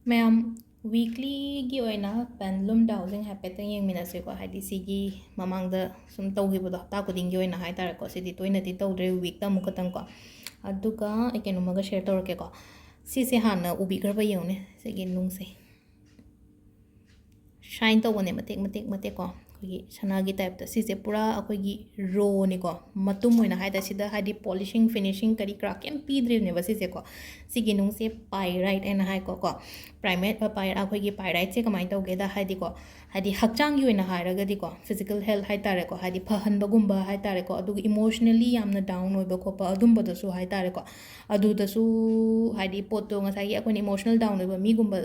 ꯃꯌꯥꯝ ꯋꯤꯛꯂꯤꯒꯤ ꯑꯣꯏꯅ ꯄꯦꯟꯂꯨꯝ ꯗꯥꯎꯖꯤꯡ ꯍꯥꯏꯐꯦꯠꯇꯪ ꯌꯦꯡꯃꯤꯟꯅꯁꯦꯀꯣ ꯍꯥꯏꯗꯤ ꯁꯤꯒꯤ ꯃꯃꯥꯡꯗ ꯁꯨꯝ ꯇꯧꯈꯤꯕꯗꯣ ꯍꯞꯇꯥ ꯈꯨꯗꯤꯡꯒꯤ ꯑꯣꯏꯅ ꯍꯥꯏꯇꯥꯔꯦꯀꯣ ꯁꯤꯗꯤ ꯇꯣꯏꯅꯗꯤ ꯇꯧꯗ꯭ꯔꯦ ꯋꯤꯛꯇ ꯑꯃꯨꯛ ꯈꯛꯇꯪꯀꯣ ꯑꯗꯨꯒ ꯑꯩ ꯀꯩꯅꯣꯝꯃꯒ ꯁꯦꯌꯔ ꯇꯧꯔꯛꯀꯦꯀꯣ ꯁꯤꯁꯦ ꯍꯥꯟꯅ ꯎꯕꯤꯈ꯭ꯔꯕ ꯌꯦꯡꯉꯨꯅꯦ ꯁꯤꯒꯤ ꯅꯨꯡꯁꯦ ꯁꯥꯏꯟ ꯇꯧꯕꯅꯦ ꯃꯇꯦꯛ ꯃꯇꯦꯛ ꯃꯇꯦꯛꯀꯣ ꯑꯩꯈꯣꯏꯒꯤ ꯁꯅꯥꯒꯤ ꯇꯥꯏꯞꯇ ꯁꯤꯁꯦ ꯄꯨꯔꯥ ꯑꯩꯈꯣꯏꯒꯤ ꯔꯣꯅꯤꯀꯣ ꯃꯇꯨꯝ ꯑꯣꯏꯅ ꯍꯥꯏꯇꯥꯔꯦ ꯁꯤꯗ ꯍꯥꯏꯗꯤ ꯄꯣꯂꯤꯁꯤꯡ ꯐꯤꯅꯤꯁꯤꯡ ꯀꯔꯤ ꯀꯔꯥ ꯀꯩꯝ ꯄꯤꯗ꯭ꯔꯤꯕꯅꯦꯕ ꯁꯤꯁꯦꯀꯣ ꯁꯤꯒꯤ ꯅꯨꯡꯁꯦ ꯄꯥꯏꯔꯥꯏꯠ ꯍꯥꯏꯅ ꯍꯥꯏꯀꯣ ꯑꯩꯈꯣꯏꯒꯤ ꯄꯥꯏꯔꯥꯏꯠꯁꯦ ꯀꯃꯥꯏꯅ ꯇꯧꯒꯦꯗ ꯍꯥꯏꯗꯤꯀꯣ ꯍꯥꯏꯗꯤ ꯍꯛꯆꯥꯡꯒꯤ ꯑꯣꯏꯅ ꯍꯥꯏꯔꯒꯗꯤꯀꯣ ꯐꯤꯖꯤꯀꯦꯜ ꯍꯦꯜꯊ ꯍꯥꯏꯇꯥꯔꯦꯀꯣ ꯍꯥꯏꯗꯤ ꯐꯍꯟꯕꯒꯨꯝꯕ ꯍꯥꯏꯇꯥꯔꯦꯀꯣ ꯑꯗꯨꯒ ꯏꯃꯣꯁꯅꯦꯜꯂꯤ ꯌꯥꯝꯅ ꯗꯥꯎꯟ ꯑꯣꯏꯕ ꯈꯣꯠꯄ ꯑꯗꯨꯝꯕꯗꯁꯨ ꯍꯥꯏꯇꯥꯔꯦꯀꯣ ꯑꯗꯨꯗꯁꯨ ꯍꯥꯏꯗꯤ ꯄꯣꯠꯇꯣ ꯉꯁꯥꯏꯒꯤ ꯑꯩꯈꯣꯏꯅ ꯏꯃꯣꯁꯅꯦꯜ ꯗꯥꯎꯟ ꯑꯣꯏꯕ ꯃꯤꯒꯨꯝꯕ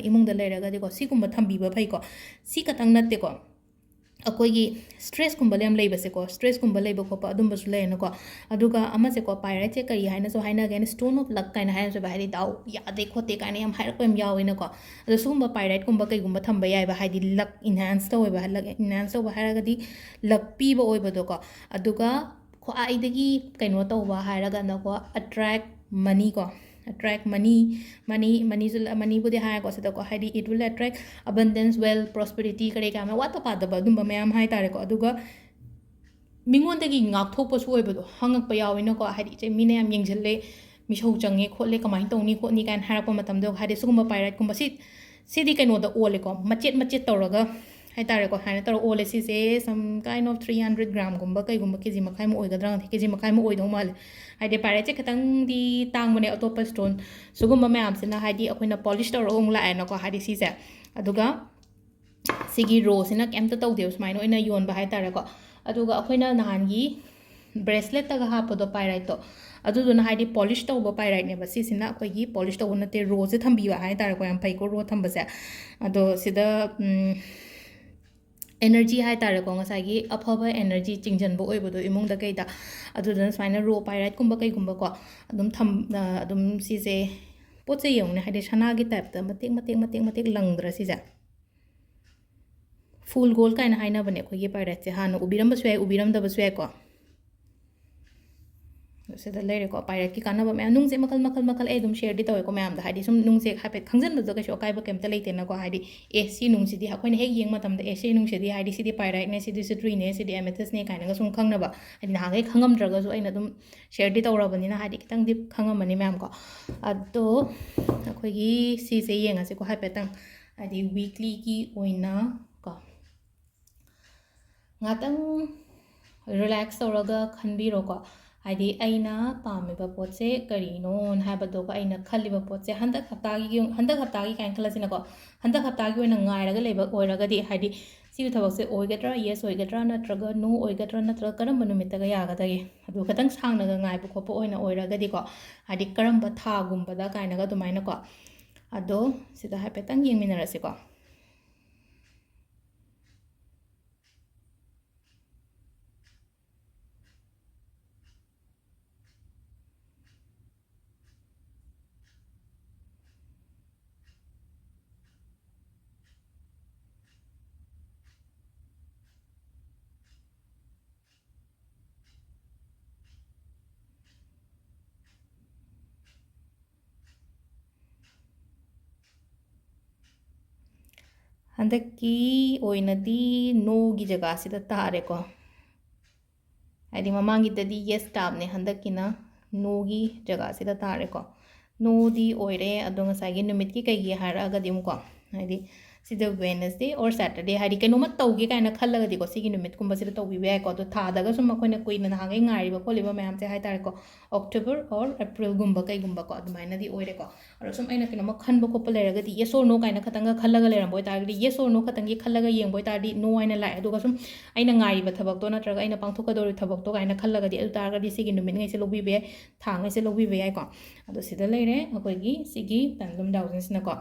ꯏꯃꯨꯡꯗ ꯂꯩꯔꯒꯗꯤꯀꯣ ꯁꯤꯒꯨꯝꯕ ꯊꯝꯕꯤꯕ ꯐꯩꯀꯣ ꯁꯤ ꯈꯛꯇꯪ ꯅꯠꯇꯦꯀꯣ ꯑꯩꯈꯣꯏꯒꯤ ꯁ꯭ꯇ꯭ꯔꯦꯁꯀꯨꯝꯕ ꯌꯥꯝ ꯂꯩꯕꯁꯦꯀꯣ ꯁ꯭ꯇ꯭ꯔꯦꯁꯀꯨꯝꯕ ꯂꯩꯕ ꯈꯣꯠꯄ ꯑꯗꯨꯝꯕꯁꯨ ꯂꯩꯌꯦꯅꯀꯣ ꯑꯗꯨꯒ ꯑꯃꯁꯦꯀꯣ ꯄꯥꯏꯔꯥꯏꯠꯁꯦ ꯀꯔꯤ ꯍꯥꯏꯅꯁꯨ ꯍꯥꯏꯅꯒꯦꯅ ꯁ꯭ꯇꯣꯟ ꯑꯣꯐ ꯂꯛ ꯀꯥꯏꯅ ꯍꯥꯏꯅꯁꯨ ꯍꯥꯏꯗꯤ ꯗꯥꯎ ꯌꯥꯗꯦ ꯈꯣꯠꯇꯦ ꯀꯥꯏꯅ ꯌꯥꯝ ꯍꯥꯏꯔꯛꯄ ꯌꯥꯝ ꯌꯥꯎꯋꯦꯅꯀꯣ ꯑꯗꯣ ꯁꯤꯒꯨꯝꯕ ꯄꯥꯏꯔꯥꯏꯠꯀꯨꯝꯕ ꯀꯩꯒꯨꯝꯕ ꯊꯝꯕ ꯌꯥꯏꯕ ꯍꯥꯏꯗꯤ ꯂꯛ ꯏꯟꯍꯥꯟꯁ ꯇꯧꯋꯦꯕ ꯂꯛ ꯏꯟꯍꯥꯟꯁ ꯇꯧꯕ ꯍꯥꯏꯔꯒꯗꯤ ꯂꯛ ꯄꯤꯕ ꯑꯣꯏꯕꯗꯣꯀꯣ ꯑꯗꯨꯒ ꯈ꯭ꯋꯥꯏꯗꯒꯤ ꯀꯩꯅꯣ ꯇꯧꯕ ꯍꯥꯏꯔꯒꯅꯀꯣ ꯑꯇ꯭ꯔꯦꯛ ꯃꯅꯤꯀꯣ ꯑꯇ꯭ꯔꯦꯛ ꯃꯅꯤꯕꯨꯗꯤ ꯍꯥꯏꯔꯦꯀꯣ ꯁꯤꯗꯀꯣ ꯍꯥꯏꯗꯤ ꯏꯠ ꯋꯤꯜ ꯑꯇ꯭ꯔꯦꯛ ꯑꯕꯟꯗꯦꯟꯁ ꯋꯦꯜ ꯄ꯭ꯔꯣꯁꯄꯦꯔꯤꯇꯤ ꯀꯔꯤ ꯀꯔꯥ ꯋꯥꯠꯇ ꯄꯥꯗꯕ ꯑꯗꯨꯝꯕ ꯃꯌꯥꯝ ꯍꯥꯏꯇꯥꯔꯦꯀꯣ ꯑꯗꯨꯒ ꯃꯤꯉꯣꯟꯗꯒꯤ ꯉꯥꯛꯊꯣꯛꯄꯁꯨ ꯑꯣꯏꯕꯗꯣ ꯍꯪꯉꯛꯄ ꯌꯥꯎꯋꯤꯅꯀꯣ ꯍꯥꯏꯗꯤ ꯏꯆꯦ ꯃꯤꯅ ꯌꯥꯝ ꯌꯦꯡꯁꯤꯜꯂꯦ ꯃꯤꯁꯧ ꯆꯪꯉꯦ ꯈꯣꯠꯂꯦ ꯀꯃꯥꯏꯅ ꯇꯧꯅꯤ ꯈꯣꯠꯅꯤ ꯀꯥꯏꯅ ꯍꯥꯏꯔꯛꯄ ꯃꯇꯝꯗ ꯍꯥꯏꯗꯤ ꯁꯤꯒꯨꯝꯕ ꯄꯥꯏꯔꯥꯏꯠꯀꯨꯝꯕ ꯁꯤꯗꯤ ꯀꯩꯅꯣꯗ ꯑꯣꯜꯂꯦꯀꯣ ꯃꯆꯦꯠ ꯃꯆꯦꯠ ꯇꯧꯔꯒ ꯍꯥꯏꯇꯥꯔꯦꯀꯣ ꯍꯥꯏꯅ ꯇꯧꯔꯒ ꯑꯣꯜꯂꯦ ꯁꯤꯁꯦ ꯁꯝ ꯀꯥꯏꯟ ꯑꯣꯐ 300 ꯒ꯭ꯔꯥꯝꯒꯨꯝꯕ ꯀꯩꯒꯨꯝꯕ ꯀꯦꯖꯤ ꯃꯈꯥꯏꯃꯨꯛ ꯑꯣꯏꯒꯗ꯭ꯔꯥ ꯀꯦꯖꯤ ꯃꯈꯥꯏꯃꯨꯛ ꯑꯣꯏꯗꯧ ꯃꯥꯜꯂꯦ ꯍꯥꯏꯗꯤ ꯄꯥꯏꯔꯥꯏꯠꯁꯦ ꯈꯤꯇꯪꯗꯤ ꯇꯥꯡꯕꯅꯦ ꯑꯇꯣꯞꯄ ꯁ꯭ꯇꯣꯟ ꯁꯤꯒꯨꯝꯕ ꯃꯌꯥꯝꯁꯤꯅ ꯍꯥꯏꯗꯤ ꯑꯩꯈꯣꯏꯅ ꯄꯣꯂꯤꯁ ꯇꯧꯔꯒ ꯑꯃꯨꯛ ꯂꯥꯛꯑꯦꯅꯀꯣ ꯍꯥꯏꯗꯤ ꯁꯤꯁꯦ ꯑꯗꯨꯒ ꯁꯤꯒꯤ ꯔꯣꯁꯤꯅ ꯀꯩꯝꯇ ꯇꯧꯗꯦꯕ ꯁꯨꯃꯥꯏꯅ ꯑꯣꯏꯅ ꯌꯣꯟꯕ ꯍꯥꯏꯇꯥꯔꯦꯀꯣ ꯑꯗꯨꯒ ꯑꯩꯈꯣꯏꯅ ꯅꯍꯥꯟꯒꯤ ꯕ꯭ꯔꯦꯁꯂꯦꯠꯇꯒ ꯍꯥꯞꯄꯗꯣ ꯄꯥꯏꯔꯥꯏꯠꯇꯣ ꯑꯗꯨꯗꯨꯅ ꯍꯥꯏꯗꯤ ꯄꯣꯂꯤꯁ ꯇꯧꯕ ꯄꯥꯏꯔꯥꯏꯠꯅꯦꯕ ꯁꯤꯁꯤꯅ ꯑꯩꯈꯣꯏꯒꯤ ꯄꯣꯂꯤꯁ ꯇꯧꯕ ꯅꯠꯇꯦ ꯔꯣꯁꯦ ꯊꯝꯕꯤꯕ ꯍꯥꯏꯇꯥꯔꯦꯀꯣ ꯌꯥꯝ ꯐꯩꯀꯣ ꯔꯣ ꯊꯝꯕꯁꯦ ꯑꯗꯣ ꯁꯤꯗ ꯑꯦꯅꯔꯖꯤ ꯍꯥꯏꯇꯥꯔꯦꯀꯣ ꯉꯁꯥꯏꯒꯤ ꯑꯐꯕ ꯑꯦꯅꯔꯖꯤ ꯆꯤꯡꯁꯤꯟꯕ ꯑꯣꯏꯕꯗꯣ ꯏꯃꯨꯡꯗ ꯀꯩꯗ ꯑꯗꯨꯗꯨꯅ ꯁꯨꯃꯥꯏꯅ ꯔꯣ ꯄꯥꯏꯔꯥꯏꯠꯀꯨꯝꯕ ꯀꯩꯒꯨꯝꯕꯀꯣ ꯑꯗꯨꯝ ꯁꯤꯁꯦ ꯄꯣꯠꯁꯦ ꯌꯦꯡꯉꯨꯅꯦ ꯍꯥꯏꯗꯤ ꯁꯅꯥꯒꯤ ꯇꯥꯏꯞꯇ ꯃꯇꯦꯛ ꯃꯇꯦꯛ ꯃꯇꯦꯛ ꯃꯇꯦꯛ ꯂꯪꯗ꯭ꯔꯥ ꯁꯤꯁꯦ ꯐꯨꯜ ꯒꯣꯜ ꯀꯥꯏꯅ ꯍꯥꯏꯅꯕꯅꯦ ꯑꯩꯈꯣꯏꯒꯤ ꯄꯥꯏꯔꯦꯠꯁꯦ ꯍꯥꯟꯅ ꯎꯕꯤꯔꯝꯕꯁꯨ ꯌꯥꯏ ꯎꯕꯤꯔꯝꯗꯕꯁꯨ ꯌꯥꯏꯀꯣ ꯁꯤꯗ ꯂꯩꯔꯦꯀꯣ ꯄꯥꯏꯔꯦꯠꯀꯤ ꯀꯥꯟꯅꯕ ꯃꯌꯥꯝ ꯅꯨꯡꯁꯦ ꯃꯈꯜ ꯑꯩ ꯑꯗꯨꯝ ꯁꯦꯌꯔꯗꯤ ꯇꯧꯋꯦꯀꯣ ꯃꯌꯥꯝꯗ ꯍꯥꯏꯗꯤ ꯁꯨꯝ ꯅꯨꯡꯁꯦ ꯍꯥꯏꯐꯦꯠ ꯈꯪꯖꯟꯕꯗ ꯀꯩꯁꯨ ꯑꯀꯥꯏꯕ ꯀꯩꯝꯇ ꯂꯩꯇꯦꯅꯀꯣ ꯍꯥꯏꯗꯤ ꯁꯤ ꯅꯨꯡꯁꯤꯗꯤ ꯑꯩꯈꯣꯏꯅ ꯍꯦꯛ ꯌꯦꯡꯕ ꯃꯇꯝꯗ ꯁꯤ ꯅꯨꯡꯁꯤꯗꯤ ꯍꯥꯏꯗꯤ ꯁꯤꯗꯤ ꯄꯥꯏꯔꯥꯏꯠꯅꯦ ꯁꯤꯗꯤ ꯁꯤꯇ꯭ꯔꯤꯅꯦ ꯁꯤꯗꯤ ꯑꯦꯃꯦꯊꯤꯁꯅꯦ ꯀꯥꯏꯅꯒ ꯁꯨꯝ ꯈꯪꯅꯕ ꯍꯥꯏꯗꯤ ꯅꯍꯥꯟꯈꯩ ꯈꯪꯉꯝꯗ꯭ꯔꯒꯁꯨ ꯑꯩꯅ ꯑꯗꯨꯝ ꯁꯦꯌꯔꯗꯤ ꯇꯧꯔꯕꯅꯤꯅ ꯍꯥꯏꯗꯤ ꯈꯤꯇꯪꯗꯤ ꯈꯪꯉꯝꯃꯅꯤ ꯃꯌꯥꯝꯀꯣ ꯑꯗꯣ ꯑꯩꯈꯣꯏꯒꯤ ꯁꯤꯁꯦ ꯌꯦꯡꯉꯁꯤꯀꯣ ꯍꯥꯏꯐꯦꯠꯇꯪ ꯍꯥꯏꯗꯤ ꯋꯤꯛꯂꯤꯒꯤ ꯑꯣꯏꯅ ꯀꯣ ꯉꯥꯛꯇꯪ ꯔꯤꯂꯦꯛꯁ ꯇꯧꯔꯒ ꯈꯟꯕꯤꯔꯣꯀꯣ ꯍꯥꯏꯗꯤ ꯑꯩꯅ ꯄꯥꯝꯃꯤꯕ ꯄꯣꯠꯁꯦ ꯀꯔꯤꯅꯣ ꯍꯥꯏꯕꯗꯨꯒ ꯑꯩꯅ ꯈꯜꯂꯤꯕ ꯄꯣꯠꯁꯦ ꯍꯟꯗꯛ ꯍꯞꯇꯥꯒꯤ ꯀꯥꯏꯅ ꯈꯜꯂꯁꯤꯅꯀꯣ ꯍꯟꯗꯛ ꯍꯞꯇꯥꯒꯤ ꯑꯣꯏꯅ ꯉꯥꯏꯔꯒ ꯂꯩꯕ ꯑꯣꯏꯔꯒꯗꯤ ꯍꯥꯏꯗꯤ ꯁꯤꯒꯤ ꯊꯕꯛꯁꯦ ꯑꯣꯏꯒꯗ꯭ꯔꯥ ꯌꯦꯁ ꯑꯣꯏꯒꯗ꯭ꯔꯥ ꯅꯠꯇ꯭ꯔꯒ ꯅꯣ ꯑꯣꯏꯒꯗ꯭ꯔꯥ ꯅꯠꯇ꯭ꯔꯒ ꯀꯔꯝꯕ ꯅꯨꯃꯤꯠꯇꯒ ꯌꯥꯒꯗꯒꯦ ꯑꯗꯨ ꯈꯤꯇꯪ ꯁꯥꯡꯅꯒ ꯉꯥꯏꯕ ꯈꯣꯠꯄ ꯑꯣꯏꯅ ꯑꯣꯏꯔꯒꯗꯤꯀꯣ ꯍꯥꯏꯗꯤ ꯀꯔꯝꯕ ꯊꯥꯒꯨꯝꯕꯗ ꯀꯥꯏꯅꯒ ꯑꯗꯨꯃꯥꯏꯅꯀꯣ ꯑꯗꯣ ꯁꯤꯗ ꯍꯥꯏꯐꯦꯠꯇꯪ ꯌꯦꯡꯃꯤꯟꯅꯔꯁꯤꯀꯣ ꯍꯟꯗꯛꯀꯤ ꯑꯣꯏꯅꯗꯤ ꯅꯣꯒꯤ ꯖꯒꯥꯁꯤꯗ ꯇꯥꯔꯦꯀꯣ ꯍꯥꯏꯗꯤ ꯃꯃꯥꯡꯒꯤꯗꯗꯤ ꯌꯦꯁ ꯇꯥꯕꯅꯦ ꯍꯟꯗꯛꯀꯤꯅ ꯅꯣꯒꯤ ꯖꯒꯥꯁꯤꯗ ꯇꯥꯔꯦꯀꯣ ꯅꯣꯗꯤ ꯑꯣꯏꯔꯦ ꯑꯗꯣ ꯉꯁꯥꯏꯒꯤ ꯅꯨꯃꯤꯠꯀꯤ ꯀꯩꯒꯤ ꯍꯥꯏꯔꯛꯑꯒꯗꯤ ꯑꯃꯨꯛꯀꯣ ꯍꯥꯏꯗꯤ ꯁꯤꯗ ꯋꯦꯅꯁꯗꯦ ꯑꯣꯔ ꯁꯦꯇꯔꯗꯦ ꯍꯥꯏꯗꯤ ꯀꯩꯅꯣꯝꯃ ꯇꯧꯒꯦ ꯀꯥꯏꯅ ꯈꯜꯂꯒꯗꯤꯀꯣ ꯁꯤꯒꯤ ꯅꯨꯃꯤꯠꯀꯨꯝꯕꯁꯤꯗ ꯇꯧꯕꯤꯕ ꯌꯥꯏꯀꯣ ꯑꯗꯣ ꯊꯥꯗꯒ ꯁꯨꯝ ꯑꯩꯈꯣꯏꯅ ꯀꯨꯏꯅ ꯅꯍꯥꯟꯈꯩ ꯉꯥꯏꯔꯤꯕ ꯈꯣꯠꯂꯤꯕ ꯃꯌꯥꯝꯁꯦ ꯍꯥꯏꯇꯥꯔꯦꯀꯣ ꯑꯣꯛꯇꯣꯕꯔ ꯑꯣꯔ ꯑꯦꯄ꯭ꯔꯤꯜꯒꯨꯝꯕ ꯀꯩꯒꯨꯝꯕꯀꯣ ꯑꯗꯨꯃꯥꯏꯅꯗꯤ ꯑꯣꯏꯔꯦꯀꯣ ꯑꯗꯣ ꯁꯨꯝ ꯑꯩꯅ ꯀꯩꯅꯣꯝꯃ ꯈꯟꯕ ꯈꯣꯠꯄ ꯂꯩꯔꯒꯗꯤ ꯌꯦꯁ ꯑꯣꯔ ꯅꯣ ꯀꯥꯏꯅ ꯈꯇꯪꯒ ꯈꯜꯂꯒ ꯂꯩꯔꯝꯕ ꯑꯣꯏꯇꯥꯔꯒꯗꯤ ꯌꯦꯁ ꯑꯣꯔ ꯅꯣ ꯈꯇꯪꯒꯤ ꯈꯜꯂꯒ ꯌꯦꯡꯕ ꯑꯣꯏꯇꯥꯔꯗꯤ ꯅꯣ ꯍꯥꯏꯅ ꯂꯥꯛꯑꯦ ꯑꯗꯨꯒ ꯁꯨꯝ ꯑꯩꯅ ꯉꯥꯏꯔꯤꯕ ꯊꯕꯛꯇꯣ ꯅꯠꯇ꯭ꯔꯒ ꯑꯩꯅ ꯄꯥꯡꯊꯣꯛꯀꯗꯧꯔꯤꯕ ꯊꯕꯛꯇꯣ ꯀꯥꯏꯅ ꯈꯜꯂꯒꯗꯤ ꯑꯗꯨ ꯇꯥꯔꯒꯗꯤ ꯁꯤꯒꯤ ꯅꯨꯃꯤꯠꯉꯩꯁꯦ ꯂꯧꯕꯤꯕ ꯌꯥꯏ ꯊꯥꯉꯩꯁꯦ ꯂꯧꯕꯤꯕ ꯌꯥꯏꯀꯣ ꯑꯗꯣ ꯁꯤꯗ ꯂꯩꯔꯦ ꯑꯩꯈꯣꯏꯒꯤ ꯁꯤꯒꯤ ꯄꯦꯟꯗꯨꯂꯝ ꯗꯥꯎꯖꯤꯡꯁꯤꯅꯀꯣ